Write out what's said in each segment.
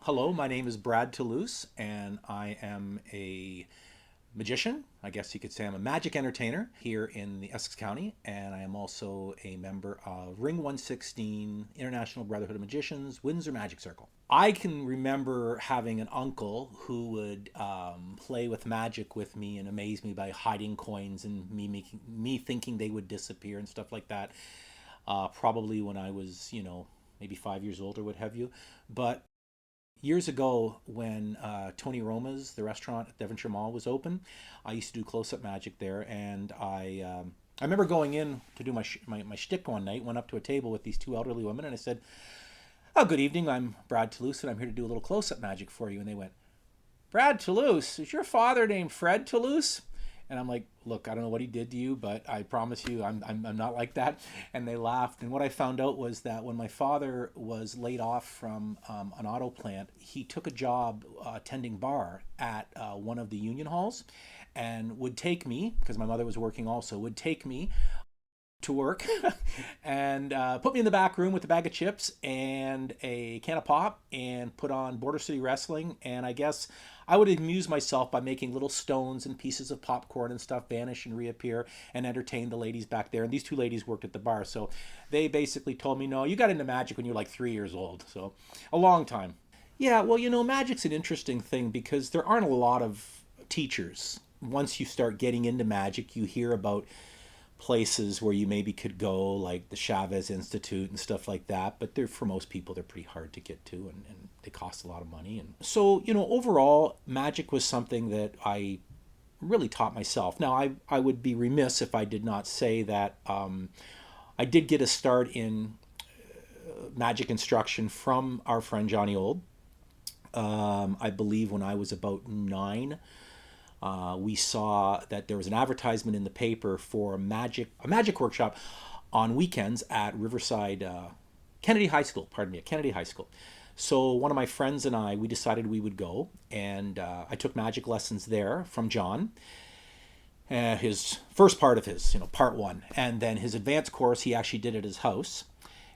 Hello, my name is Brad Toulouse, and I am a magician. I guess you could say I'm a magic entertainer here in the Essex County, and I am also a member of Ring 116 International Brotherhood of Magicians, Windsor Magic Circle. I can remember having an uncle who would play with magic with me and amaze me by hiding coins and me thinking they would disappear and stuff like that. Probably when I was, maybe 5 years old or what have you. But years ago, when Tony Roma's, the restaurant at Devonshire Mall, was open, I used to do close-up magic there, and I remember going in to do my shtick one night. Went up to a table with these two elderly women, and I said, "Oh, good evening. I'm Brad Toulouse, and I'm here to do a little close-up magic for you." And they went, "Brad Toulouse, is your father named Fred Toulouse?" And I'm like, "Look, I don't know what he did to you, but I promise you I'm not like that." And they laughed. And what I found out was that when my father was laid off from an auto plant, he took a job tending bar at one of the union halls, and would take me, because my mother was working also, would take me to work and put me in the back room with a bag of chips and a can of pop and put on Border City Wrestling. And I guess I would amuse myself by making little stones and pieces of popcorn and stuff vanish and reappear and entertain the ladies back there. And these two ladies worked at the bar. So they basically told me, "No, you got into magic when you were like 3 years old." So a long time. Yeah, well, magic's an interesting thing because there aren't a lot of teachers. Once you start getting into magic, you hear about places where you maybe could go, like the Chavez Institute and stuff like that, but for most people they're pretty hard to get to, and they cost a lot of money. And so, overall, magic was something that I really taught myself. Now, I would be remiss if I did not say that I did get a start in magic instruction from our friend Johnny Old. I believe when I was about 9, we saw that there was an advertisement in the paper for a magic workshop on weekends at Kennedy High School. At Kennedy High School. So one of my friends and we decided we would go, and I took magic lessons there from John. His first part of part one, and then his advanced course he actually did at his house.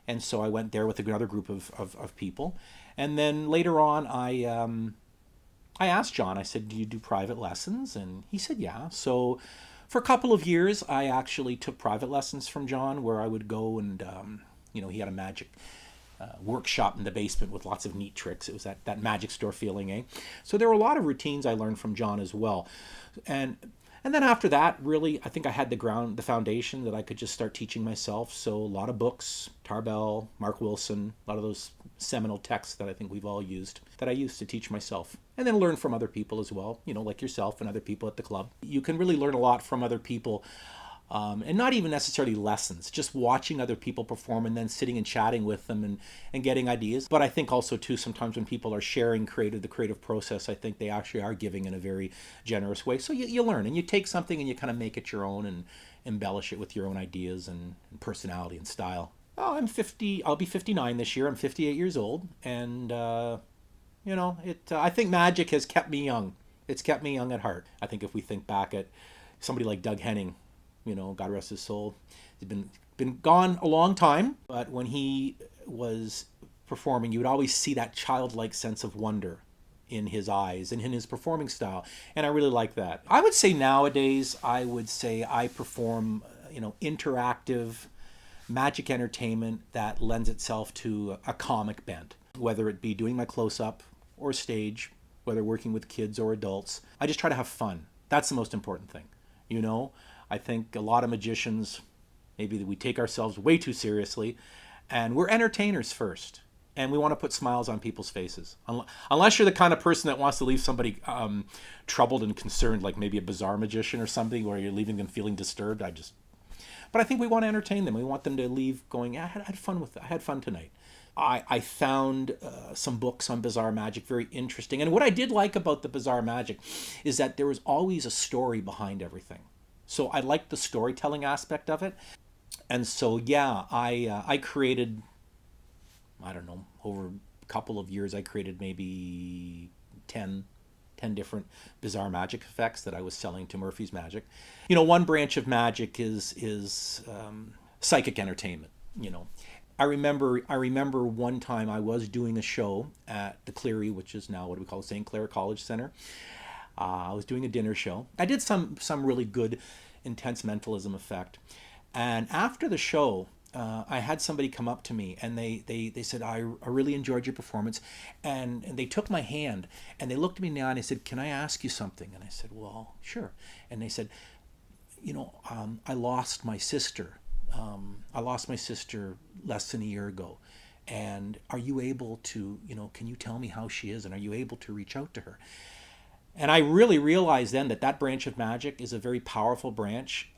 And so I went there with another group of people, and then later on I asked John, I said, "Do you do private lessons?" And he said, "Yeah." So for a couple of years, I actually took private lessons from John, where I would go and, he had a magic workshop in the basement with lots of neat tricks. It was that magic store feeling, eh? So there were a lot of routines I learned from John as well. And then after that, really, I think I had the foundation that I could just start teaching myself. So a lot of books, Tarbell, Mark Wilson, a lot of those seminal texts that I think we've all used, that I used to teach myself. And then learn from other people as well, like yourself and other people at the club. You can really learn a lot from other people, and not even necessarily lessons, just watching other people perform and then sitting and chatting with them and getting ideas. But I think also, too, sometimes when people are sharing the creative process, I think they actually are giving in a very generous way. So you learn, and you take something and you kind of make it your own and embellish it with your own ideas and personality and style. Oh, I'm 50. I'll be 59 this year. I'm 58 years old. And, I think magic has kept me young. It's kept me young at heart. I think if we think back at somebody like Doug Henning, God rest his soul, he's been gone a long time, but when he was performing, you would always see that childlike sense of wonder in his eyes and in his performing style, and I really like that. I would say nowadays, I perform, interactive magic entertainment that lends itself to a comic bent, whether it be doing my close-up or stage, whether working with kids or adults. I just try to have fun. That's the most important thing, I think a lot of magicians, maybe we take ourselves way too seriously, and we're entertainers first, and we want to put smiles on people's faces. Unless you're the kind of person that wants to leave somebody troubled and concerned, like maybe a bizarre magician or something, where you're leaving them feeling disturbed. But I think we want to entertain them. We want them to leave going, "I had fun with it. I had fun tonight." I found some books on bizarre magic very interesting. And what I did like about the bizarre magic is that there was always a story behind everything. So I liked the storytelling aspect of it. And so, yeah, I created, I don't know, over a couple of years, I created maybe 10 different bizarre magic effects that I was selling to Murphy's Magic. One branch of magic is psychic entertainment, I remember one time I was doing a show at the Cleary, which is now what we call St. Clair College Center. I was doing a dinner show. I did some really good intense mentalism effect. And after the show, I had somebody come up to me and they said, I really enjoyed your performance. And they took my hand and they looked at me in the eye and they said, can I ask you something? And I said, well, sure. And they said, I lost my sister. I lost my sister less than a year ago. And are you able to, can you tell me how she is? And are you able to reach out to her? And I really realized then that that branch of magic is a very powerful branch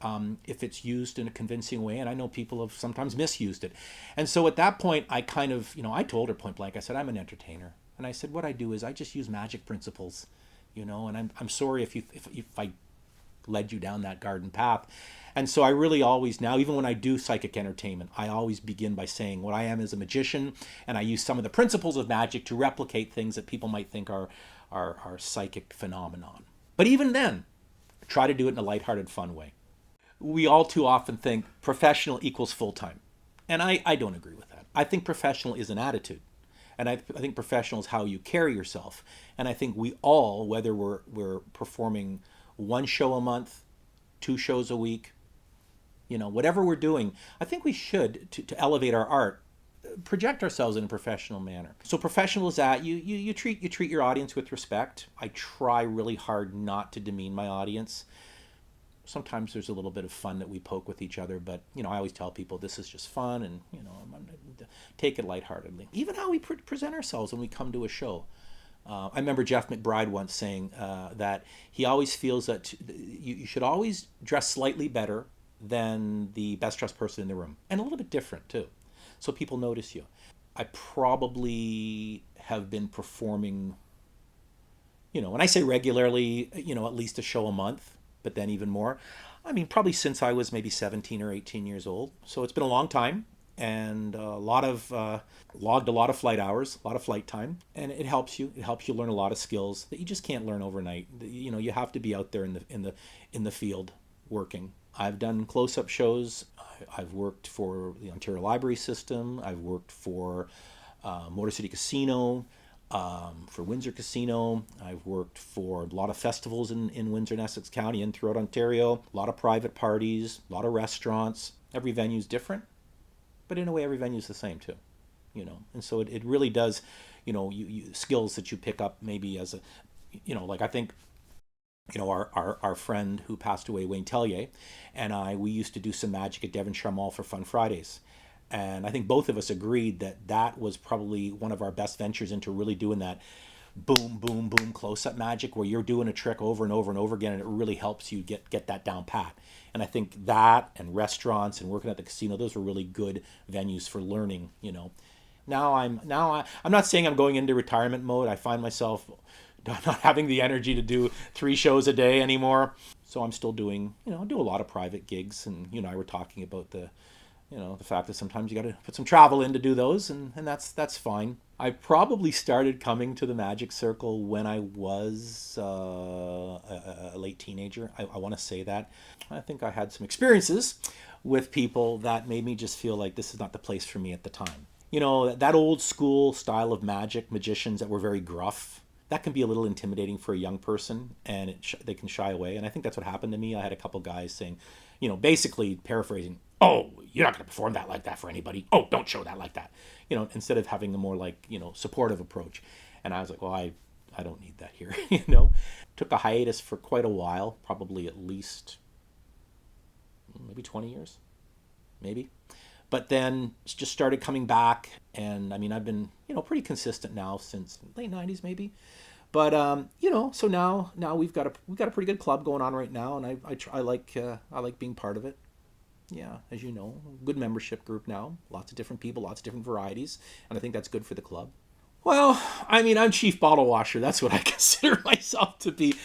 if it's used in a convincing way. And I know people have sometimes misused it. And so at that point, I kind of, I told her point blank, I said, I'm an entertainer. And I said, what I do is I just use magic principles, and I'm sorry if I led you down that garden path. And so I really always now, even when I do psychic entertainment, I always begin by saying what I am as a magician, and I use some of the principles of magic to replicate things that people might think are psychic phenomenon. But even then, try to do it in a lighthearted, fun way. We all too often think professional equals full-time. And I don't agree with that. I think professional is an attitude. And I think professional is how you carry yourself. And I think we all, whether we're performing one show a month, 2 shows a week, whatever we're doing, I think we should, to elevate our art, project ourselves in a professional manner. So professional is that you treat your audience with respect. I try really hard not to demean my audience. Sometimes there's a little bit of fun that we poke with each other, but I always tell people this is just fun, and take it lightheartedly. Even how we present ourselves when we come to a show. I remember Jeff McBride once saying that he always feels that you should always dress slightly better than the best dressed person in the room, and a little bit different too, so people notice you. I probably have been performing, when I say regularly, at least a show a month, but then even more. I mean, probably since I was maybe 17 or 18 years old. So it's been a long time, and logged a lot of flight hours, a lot of flight time, and it helps you. It helps you learn a lot of skills that you just can't learn overnight. You have to be out there in the field working. I've done close-up shows. I've worked for the Ontario Library System. I've worked for Motor City Casino, for Windsor Casino. I've worked for a lot of festivals in Windsor and Essex County and throughout Ontario. A lot of private parties, a lot of restaurants. Every venue's different, but in a way every venue's the same too. And so it really does, you skills that you pick up maybe as a, like I think, our friend who passed away, Wayne Tellier, and we used to do some magic at Devonshire Mall for Fun Fridays. And I think both of us agreed that was probably one of our best ventures into really doing that boom, boom, boom close-up magic where you're doing a trick over and over and over again, and it really helps you get that down pat. And I think that and restaurants and working at the casino, those are really good venues for learning, Now I'm not saying I'm going into retirement mode. I find myself not having the energy to do 3 shows a day anymore. So I'm still doing, I do a lot of private gigs, and you and I were talking about the fact that sometimes you got to put some travel in to do those, and that's fine. I probably started coming to the magic circle when I was a late teenager. I want to say that. I think I had some experiences with people that made me just feel like this is not the place for me at the time. That old school style of magicians that were very gruff, that can be a little intimidating for a young person, and they can shy away. And I think that's what happened to me. I had a couple guys saying, basically paraphrasing, "Oh, you're not going to perform that like that for anybody. Oh, don't show that like that." Instead of having a more like, supportive approach. And I was like, well, I don't need that here, Took a hiatus for quite a while, probably at least maybe 20 years, maybe. But then just started coming back, and I mean, I've been, pretty consistent now since late 90s maybe. But so now we've got a pretty good club going on right now, and I like being part of it. Yeah, as you know, good membership group now, lots of different people, lots of different varieties, and I think that's good for the club. Well, I mean, I'm chief bottle washer. That's what I consider myself to be.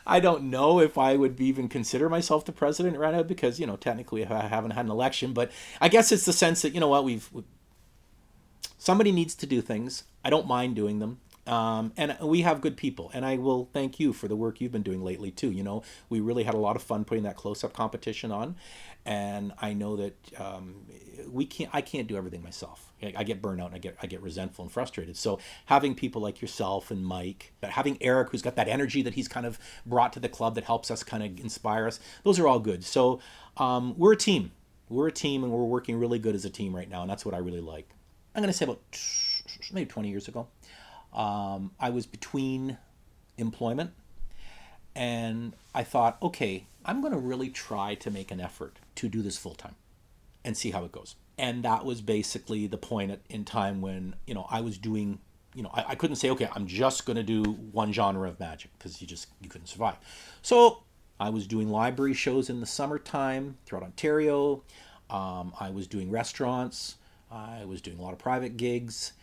I don't know if I would even consider myself the president right now because, technically I haven't had an election. But I guess it's the sense that, somebody needs to do things. I don't mind doing them. And we have good people, and I will thank you for the work you've been doing lately too. We really had a lot of fun putting that close-up competition on, and I know that I can't do everything myself. I get burnout, and I get resentful and frustrated. So having people like yourself and Mike, having Eric, who's got that energy that he's kind of brought to the club that helps us kind of inspire us, those are all good. So we're a team. We're a team, and we're working really good as a team right now, and that's what I really like. I'm going to say about maybe 20 years ago. I was between employment, and I thought, okay, I'm going to really try to make an effort to do this full time and see how it goes. And that was basically the point in time when, I was doing, I couldn't say, okay, I'm just going to do one genre of magic, because you couldn't survive. So I was doing library shows in the summertime throughout Ontario. I was doing restaurants. I was doing a lot of private gigs.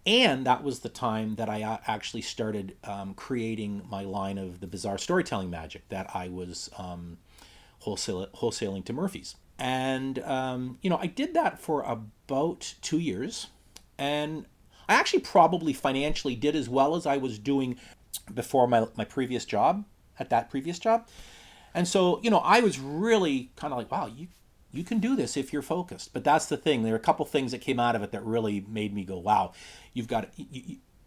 And that was the time that I actually started creating my line of the bizarre storytelling magic that I was wholesaling to Murphy's. And, I did that for about 2 years. And I actually probably financially did as well as I was doing before my previous job, at that previous job. And so, I was really kind of like, wow, you can do this if you're focused. But that's the thing. There are a couple things that came out of it that really made me go, wow, you've got,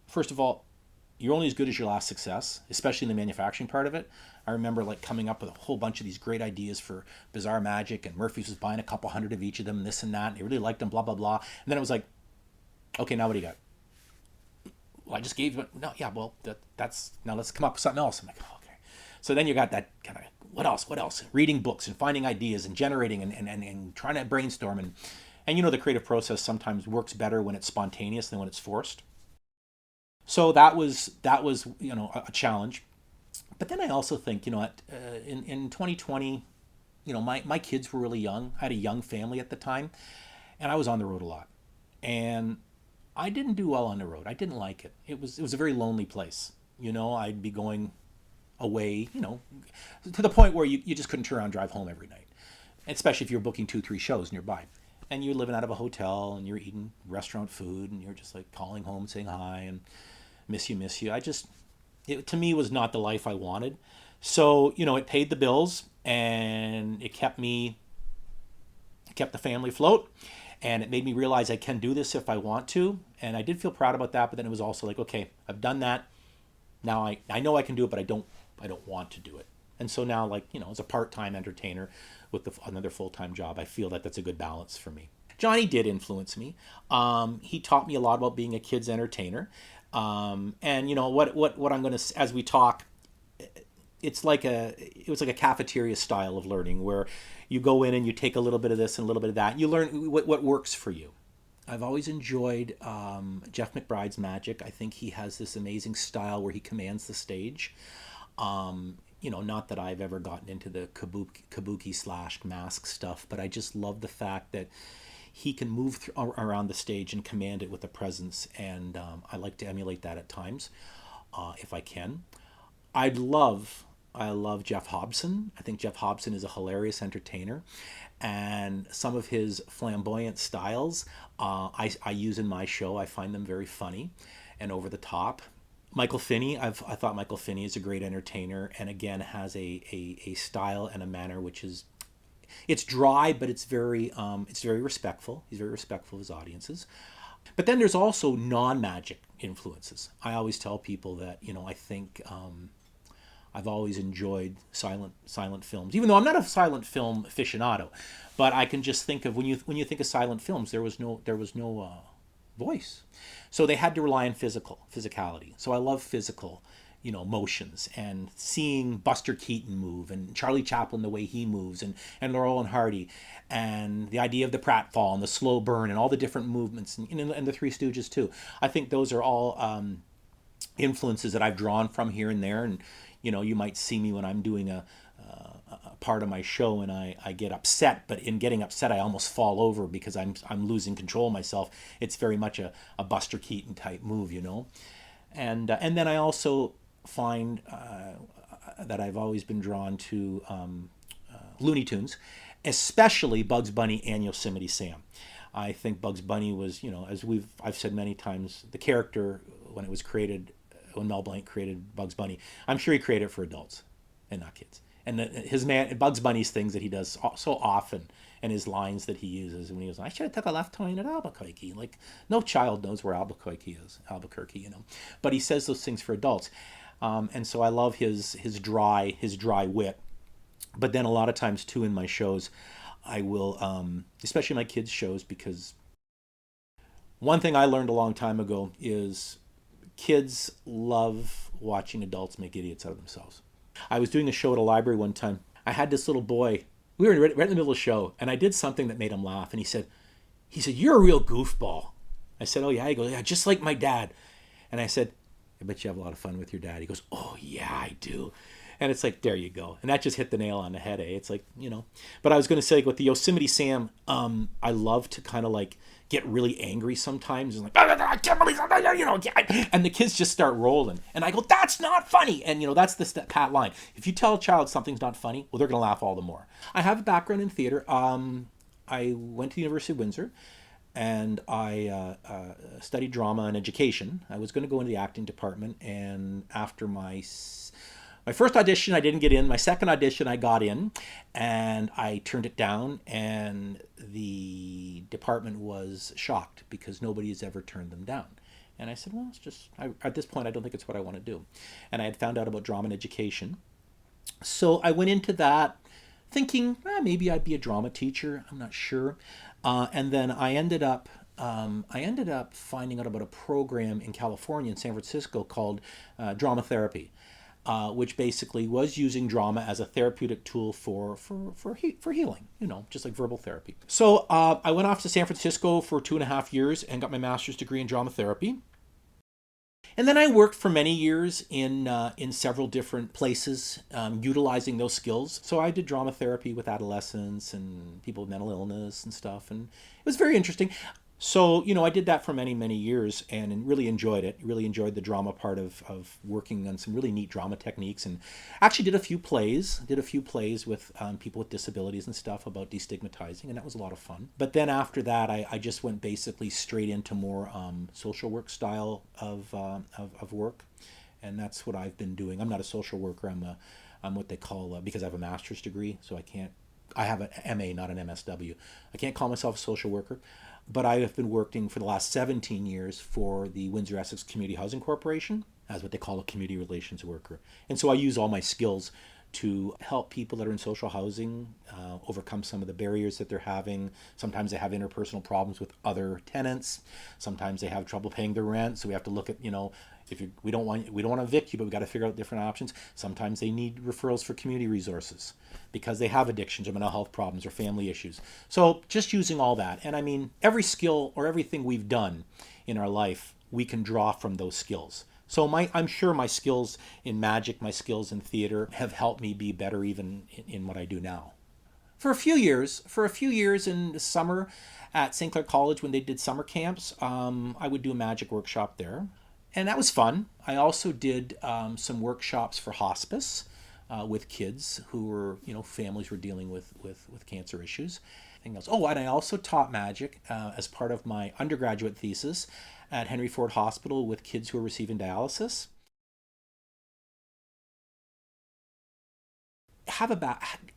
first of all, you're only as good as your last success, especially in the manufacturing part of it. I remember coming up with a whole bunch of these great ideas for bizarre magic, and Murphy's was buying a couple hundred of each of them, and this and that, and they really liked them, blah, blah, blah. And then it was like, okay, now what do you got? Well, I just gave you, no, yeah, well, that's, now let's come up with something else. I'm like, oh, okay. So then you got that kind of, what else? Reading books and finding ideas and generating and trying to brainstorm. And the creative process sometimes works better when it's spontaneous than when it's forced. So that was a challenge. But then I also think, in 2020, my kids were really young. I had a young family at the time, and I was on the road a lot. And I didn't do well on the road. I didn't like it. It was a very lonely place. I'd be going away, to the point where you just couldn't turn around and drive home every night, especially if you're booking 2-3 shows nearby. And you're living out of a hotel, and you're eating restaurant food, and you're just calling home, saying hi, and miss you. It to me was not the life I wanted. So, it paid the bills, and it kept the family afloat, and it made me realize I can do this if I want to. And I did feel proud about that, but then it was also like, okay, I've done that. Now I know I can do it, but I don't want to do it. And so now, as a part-time entertainer with another full-time job, I feel that that's a good balance for me. Johnny did influence me. He taught me a lot about being a kid's entertainer. And what I'm going to, as we talk, it was like a cafeteria style of learning, where you go in and you take a little bit of this and a little bit of that. And you learn what works for you. I've always enjoyed Jeff McBride's magic. I think he has this amazing style where he commands the stage. Not that I've ever gotten into the kabuki / mask stuff, but I just love the fact that he can move around the stage and command it with a presence, and I like to emulate that at times, if I can. I love Jeff Hobson. I think Jeff Hobson is a hilarious entertainer, and some of his flamboyant styles I use in my show. I find them very funny and over the top. Michael Finney, I thought Michael Finney is a great entertainer, and again has a style and a manner which is, it's dry, but it's very respectful. He's very respectful of his audiences. But then there's also non-magic influences. I always tell people that I think I've always enjoyed silent films, even though I'm not a silent film aficionado. But I can just think of when you think of silent films, there was no voice, so they had to rely on physicality. So I love physical, motions, and seeing Buster Keaton move, and Charlie Chaplin the way he moves, and Laurel and Hardy, and the idea of the pratfall and the slow burn and all the different movements, and the Three Stooges too. I think those are all influences that I've drawn from here and there. And you might see me when I'm doing a part of my show and I get upset, but in getting upset I almost fall over because I'm losing control of myself. It's very much a Buster Keaton type move, and then I also find that I've always been drawn to Looney Tunes, especially Bugs Bunny and Yosemite Sam. I think Bugs Bunny was, as I've said many times, the character when it was created when Mel Blanc created Bugs Bunny. I'm sure he created it for adults and not kids. And his man Bugs Bunny's things that he does so often, and his lines that he uses when he goes, "I should have took a left turn at Albuquerque." Like no child knows where Albuquerque, you know. But he says those things for adults, and so I love his dry wit. But then a lot of times too in my shows, I will, especially my kids' shows, because one thing I learned a long time ago is kids love watching adults make idiots out of themselves. I was doing a show at a library one time. I had this little boy. We were right in the middle of the show, and I did something that made him laugh. And he said, "You're a real goofball." I said, "Oh yeah." He goes, "Yeah, just like my dad." And I said, "I bet you have a lot of fun with your dad." He goes, "Oh yeah, I do." And it's like, there you go. And that just hit the nail on the head, eh? It's like, you know. But I was going to say, with the Yosemite Sam, I love to kind of like get really angry sometimes. And like, I can't believe that, you know. And the kids just start rolling. And I go, "That's not funny." And, you know, that's the pat line. If you tell a child something's not funny, well, they're going to laugh all the more. I have a background in theater. I went to the University of Windsor. And I studied drama and education. I was going to go into the acting department. And after my first audition, I didn't get in. My second audition, I got in, and I turned it down, and the department was shocked because nobody has ever turned them down. And I said, well, at this point, I don't think it's what I want to do. And I had found out about drama and education. So I went into that thinking, maybe I'd be a drama teacher. I'm not sure. And then I ended up finding out about a program in California, in San Francisco, called drama therapy. Which basically was using drama as a therapeutic tool for healing, you know, just like verbal therapy. So I went off to San Francisco for 2.5 years and got my master's degree in drama therapy. And then I worked for many years in several different places, utilizing those skills. So I did drama therapy with adolescents and people with mental illness and stuff, and it was very interesting. So, you know, I did that for many, many years and really enjoyed it. Really enjoyed the drama part of working on some really neat drama techniques, and actually did a few plays with people with disabilities and stuff about destigmatizing, and that was a lot of fun. But then after that, I just went basically straight into more social work style of work, and that's what I've been doing. I'm not a social worker. I'm what they call, because I have a master's degree, so I have an MA, not an MSW. I can't call myself a social worker. But I have been working for the last 17 years for the Windsor Essex Community Housing Corporation as what they call a community relations worker. And so I use all my skills to help people that are in social housing overcome some of the barriers that they're having. Sometimes they have interpersonal problems with other tenants. Sometimes they have trouble paying their rent. So we have to look at, you know, we don't want to evict you, but we got to figure out different options. Sometimes they need referrals for community resources because they have addictions or mental health problems or family issues. So just using all that. And I mean, every skill or everything we've done in our life, we can draw from those skills. So I'm sure my skills in magic, my skills in theater have helped me be better even in what I do now. For a few years in the summer at St. Clair College when they did summer camps, I would do a magic workshop there. And that was fun. I also did some workshops for hospice with kids who were, you know, families were dealing with cancer issues. Oh, and I also taught magic as part of my undergraduate thesis at Henry Ford Hospital with kids who are receiving dialysis.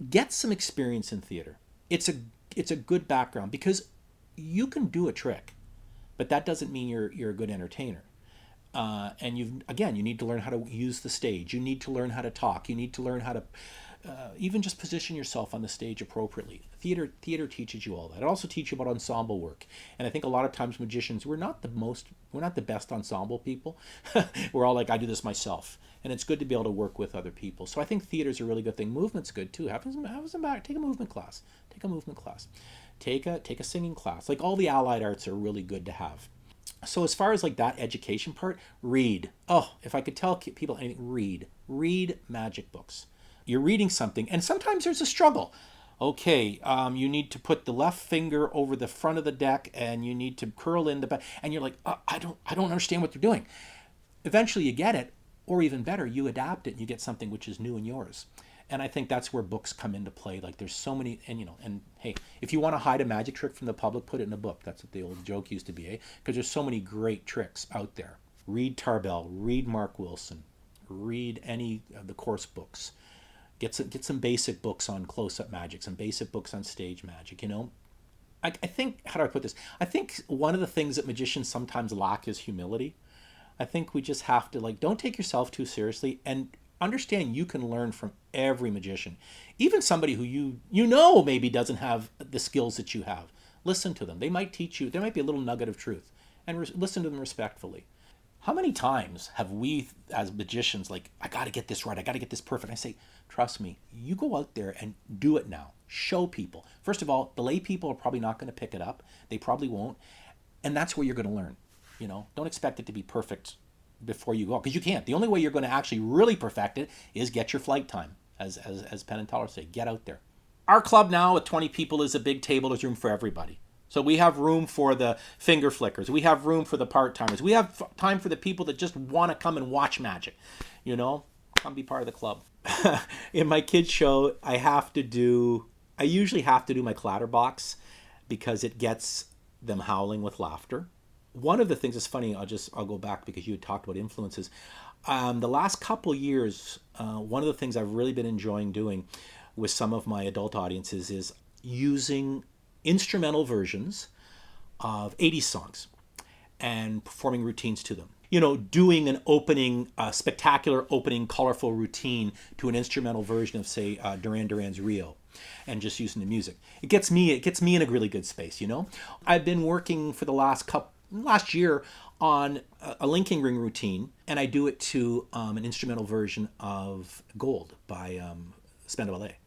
Get some experience in theater. It's a good background because you can do a trick, but that doesn't mean you're a good entertainer. And you need to learn how to use the stage. You need to learn how to talk. You need to learn how to even just position yourself on the stage appropriately. Theater teaches you all that. It also teaches you about ensemble work. And I think a lot of times magicians, we're not the best ensemble people. We're all like, I do this myself. And it's good to be able to work with other people. So I think theater's a really good thing. Movement's good too. Have some back. Take a movement class. Take a singing class. Like all the allied arts are really good to have. So as far as like that education part, read. Oh, if I could tell people anything, read magic books. You're reading something, and sometimes there's a struggle. Okay, you need to put the left finger over the front of the deck, and you need to curl in the back, and you're like, I don't understand what they're doing. Eventually, you get it, or even better, you adapt it, and you get something which is new and yours. And I think that's where books come into play. Like there's so many, and hey, if you want to hide a magic trick from the public, put it in a book. That's what the old joke used to be, Because there's so many great tricks out there. Read Tarbell, read Mark Wilson, read any of the course books. Get some basic books on close-up magic, some basic books on stage magic, you know. I think, how do I put this? I think one of the things that magicians sometimes lack is humility. I think we just have to, like, don't take yourself too seriously and understand you can learn from every magician. Even somebody who you know maybe doesn't have the skills that you have. Listen to them. They might teach you. There might be a little nugget of truth. And listen to them respectfully. How many times have we as magicians, like, I got to get this right. I got to get this perfect. I say, trust me, you go out there and do it now. Show people. First of all, the lay people are probably not going to pick it up. They probably won't. And that's where you're going to learn. You know, don't expect it to be perfect before you go, because you can't. The only way you're going to actually really perfect it is get your flight time, as Penn and Teller say. Get out there. Our club now with 20 people is a big table. There's room for everybody. So we have room for the finger flickers. We have room for the part-timers. We have time for the people that just want to come and watch magic. You know, come be part of the club. In my kids show, I usually have to do my clatterbox because it gets them howling with laughter. One of the things that's funny, I'll go back because you had talked about influences. The last couple years, one of the things I've really been enjoying doing with some of my adult audiences is using instrumental versions of 80s songs and performing routines to them. You know, doing an opening, spectacular opening, colorful routine to an instrumental version of, say, Duran Duran's Rio, and just using the music. It gets me in a really good space, you know. I've been working for the last year on a linking ring routine, and I do it to an instrumental version of Gold by Spandau Ballet.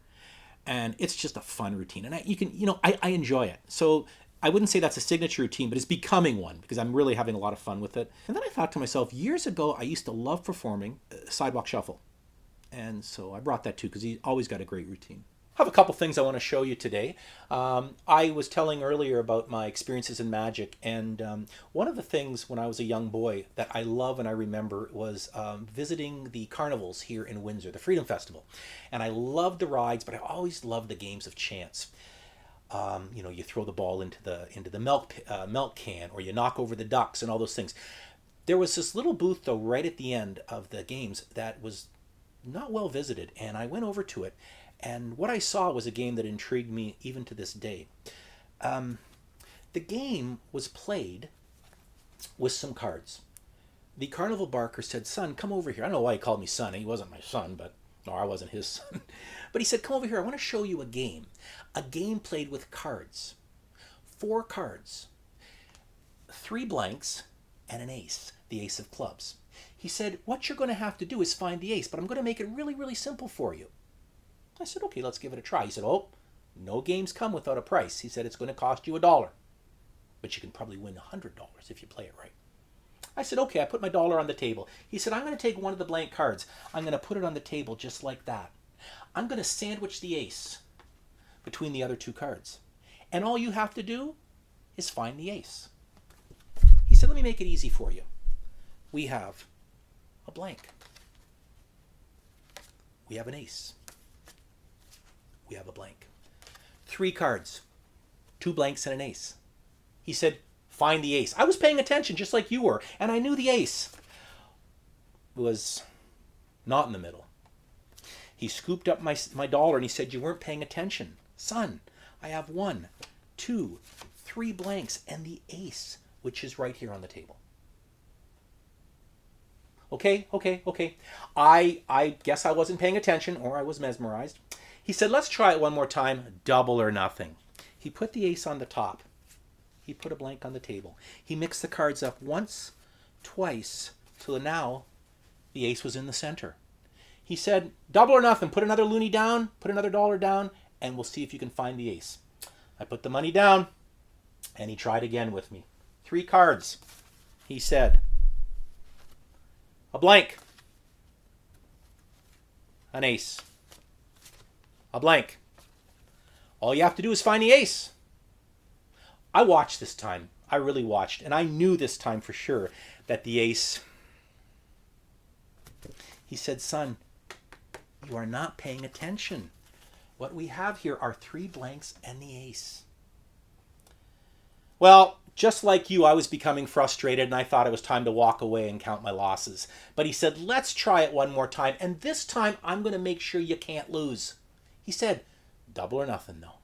And it's just a fun routine. And I enjoy it. So I wouldn't say that's a signature routine, but it's becoming one because I'm really having a lot of fun with it. And then I thought to myself, years ago, I used to love performing Sidewalk Shuffle. And so I brought that too because he's always got a great routine. I have a couple things I want to show you today. I was telling earlier about my experiences in magic, and one of the things when I was a young boy that I love and I remember was visiting the carnivals here in Windsor, the Freedom Festival. And I loved the rides, but I always loved the games of chance. You know, you throw the ball into the milk can, or you knock over the ducks and all those things. There was this little booth, though, right at the end of the games that was not well visited, and I went over to it. And what I saw was a game that intrigued me even to this day. The game was played with some cards. The carnival barker said, "Son, come over here." I don't know why he called me son. He wasn't my son, or I wasn't his son. But he said, "Come over here. I want to show you a game. A game played with cards. 4 cards. 3 blanks and an ace, the ace of clubs." He said, "What you're going to have to do is find the ace, but I'm going to make it really, really simple for you." I said, "Okay, let's give it a try." He said, "Oh, no games come without a price." He said, "It's going to cost you $1, but you can probably win $100 if you play it right." I said, "Okay." I put my dollar on the table. He said, "I'm going to take one of the blank cards. I'm going to put it on the table just like that. I'm going to sandwich the ace between the other 2 cards. And all you have to do is find the ace." He said, "Let me make it easy for you. We have a blank. We have an ace. We have a blank. 3 cards, 2 blanks and an ace." He said, "Find the ace." I was paying attention just like you were, and I knew the ace was not in the middle. He scooped up my dollar and he said, "You weren't paying attention. Son, I have 1, 2, 3 blanks and the ace, which is right here on the table." Okay. I guess I wasn't paying attention, or I was mesmerized. He said, "Let's try it one more time, double or nothing." He put the ace on the top. He put a blank on the table. He mixed the cards up once, twice, so now the ace was in the center. He said, "Double or nothing, put another loonie down, put another dollar down, and we'll see if you can find the ace." I put the money down, and he tried again with me. 3 cards. He said, "A blank, an ace, a blank. All you have to do is find the ace." I watched this time. I really watched. And I knew this time for sure that the ace... He said, "Son, you are not paying attention. What we have here are 3 blanks and the ace." Well, Just like you, I was becoming frustrated and I thought it was time to walk away and count my losses. But he said, let's try it one more time. And this time I'm going to make sure you can't lose. He said, double or nothing though.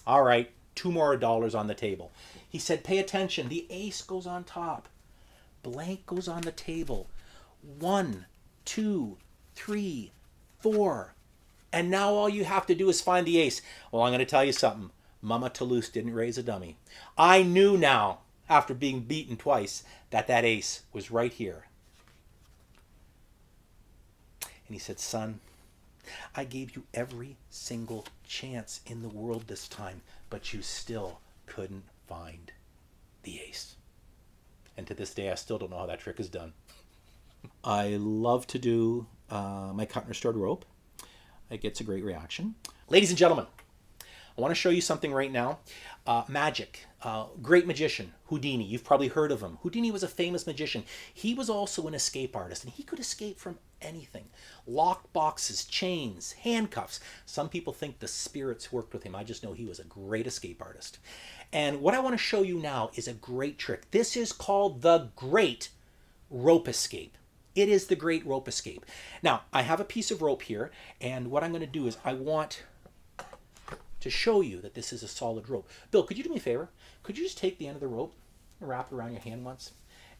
All right, $2 more on the table. He said, pay attention. The ace goes on top. Blank goes on the table. 1, 2, 3, 4. And now all you have to do is find the ace. Well, I'm going to tell you something. Mama Toulouse didn't raise a dummy. I knew now, after being beaten twice, that that ace was right here. And he said, son, I gave you every single chance in the world this time, but you still couldn't find the ace. And to this day, I still don't know how that trick is done. I love to do my cut and restored rope. It gets a great reaction. Ladies and gentlemen, I want to show you something right now. Magic. Great magician, Houdini. You've probably heard of him. Houdini was a famous magician. He was also an escape artist, and he could escape from anything. Locked boxes, chains, handcuffs. Some people think the spirits worked with him. I just know he was a great escape artist. And what I want to show you now is a great trick. This is called the Great Rope Escape. It is the Great Rope Escape. Now, I have a piece of rope here, and what I'm going to do is I want to show you that this is a solid rope. Bill, could you do me a favor? Could you just take the end of the rope and wrap it around your hand once?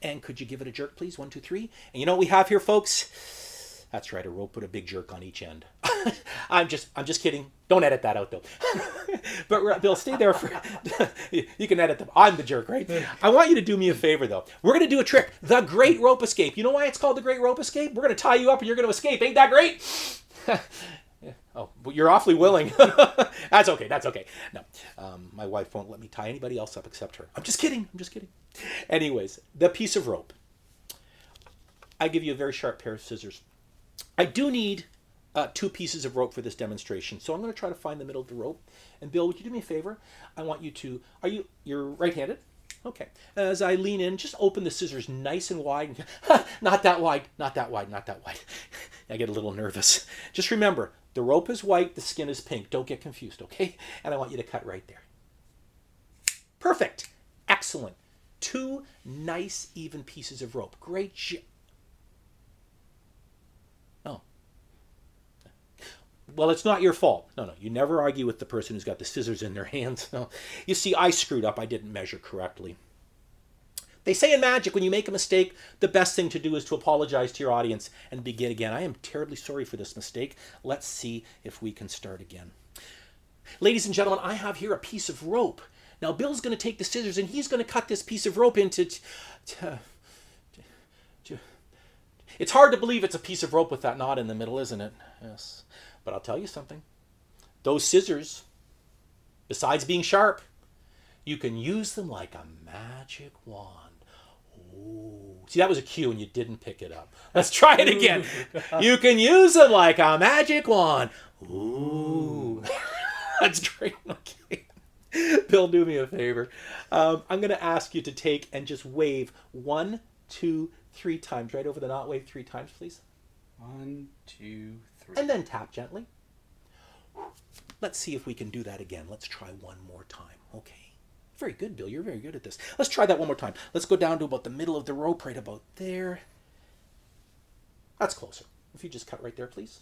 And could you give it a jerk, please? 1, 2, 3. And you know what we have here, folks? That's right, a rope with a big jerk on each end. I'm just kidding. Don't edit that out, though. But Bill, stay there for... You can edit them. I'm the jerk, right? I want you to do me a favor, though. We're going to do a trick. The Great Rope Escape. You know why it's called the Great Rope Escape? We're going to tie you up and you're going to escape. Ain't that great? Oh, but you're awfully willing. That's okay. That's okay. No, my wife won't let me tie anybody else up except her. I'm just kidding. I'm just kidding. Anyways, the piece of rope. I give you a very sharp pair of scissors. I do need 2 pieces of rope for this demonstration, so I'm going to try to find the middle of the rope. And Bill, would you do me a favor? I want you to. You're right-handed? Okay. As I lean in, just open the scissors nice and wide. Not that wide. Not that wide. Not that wide. I get a little nervous. Just remember. The rope is white, the skin is pink. Don't get confused, okay? And I want you to cut right there. Perfect. Excellent. 2 nice, even pieces of rope. Great job. Oh. Well, it's not your fault. No. You never argue with the person who's got the scissors in their hands. No. You see, I screwed up. I didn't measure correctly. They say in magic, when you make a mistake, the best thing to do is to apologize to your audience and begin again. I am terribly sorry for this mistake. Let's see if we can start again. Ladies and gentlemen, I have here a piece of rope. Now, Bill's going to take the scissors and he's going to cut this piece of rope into... It's hard to believe it's a piece of rope with that knot in the middle, isn't it? Yes. But I'll tell you something. Those scissors, besides being sharp, you can use them like a magic wand. Ooh. See, that was a cue and you didn't pick it up. Let's try it again. You can use them like a magic wand. Ooh. That's great. Okay. Bill, do me a favor. I'm going to ask you to take and just wave 1, 2, 3 times. Right over the knot. Wave 3 times, please. 1, 2, 3. And then tap gently. Let's see if we can do that again. Let's try one more time. Okay. Very good, Bill. You're very good at this. Let's try that one more time. Let's go down to about the middle of the rope, right about there. That's closer. If you just cut right there, please.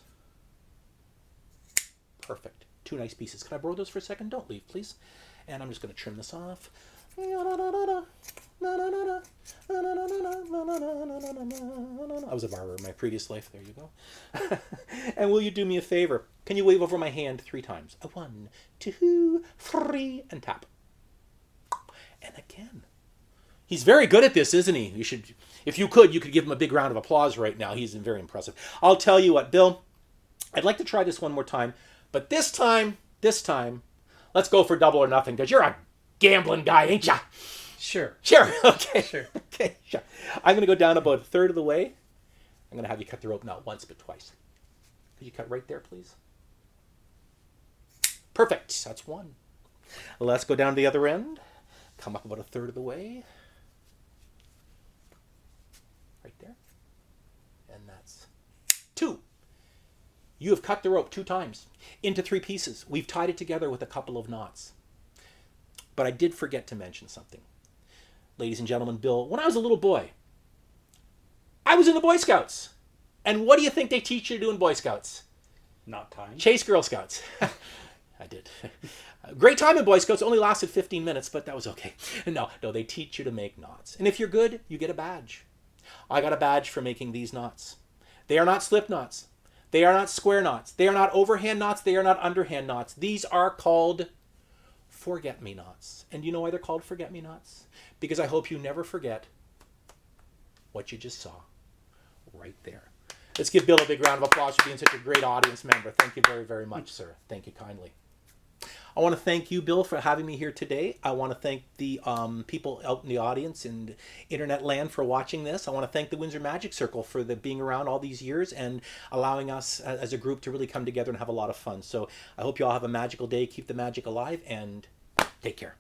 Perfect. 2 nice pieces. Can I borrow those for a second? Don't leave, please. And I'm just going to trim this off. I was a barber in my previous life. There you go. And will you do me a favor? Can you wave over my hand 3 times? 1, 2, 3, and tap. And again. He's very good at this, isn't he? You should, if you could give him a big round of applause right now. He's very impressive. I'll tell you what, Bill, I'd like to try this one more time, but this time, let's go for double or nothing, because you're a gambling guy, ain't ya? Sure. Okay. Sure. Okay. Sure. I'm going to go down about 1/3 of the way. I'm going to have you cut the rope not once, but twice. Could you cut right there, please? Perfect. That's 1. Let's go down to the other end. Come up about 1/3 of the way. Right there. And that's 2. You have cut the rope 2 times into 3 pieces. We've tied it together with a couple of knots. But I did forget to mention something. ladies and gentlemen, Bill, when I was a little boy, I was in the Boy Scouts. And what do you think they teach you to do in Boy Scouts? Not time. Chase Girl Scouts. I did. Great time in Boy Scouts. Only lasted 15 minutes, but that was okay. No, they teach you to make knots. And if you're good, you get a badge. I got a badge for making these knots. They are not slip knots. They are not square knots. They are not overhand knots. They are not underhand knots. These are called forget-me-nots. And you know why they're called forget-me-nots? Because I hope you never forget what you just saw right there. Let's give Bill a big round of applause for being such a great audience member. Thank you very, very much, sir. Thank you kindly. I want to thank you, Bill, for having me here today. I want to thank the people out in the audience and internet land for watching this. I want to thank the Windsor Magic Circle for being around all these years and allowing us as a group to really come together and have a lot of fun. So I hope you all have a magical day. Keep the magic alive and take care.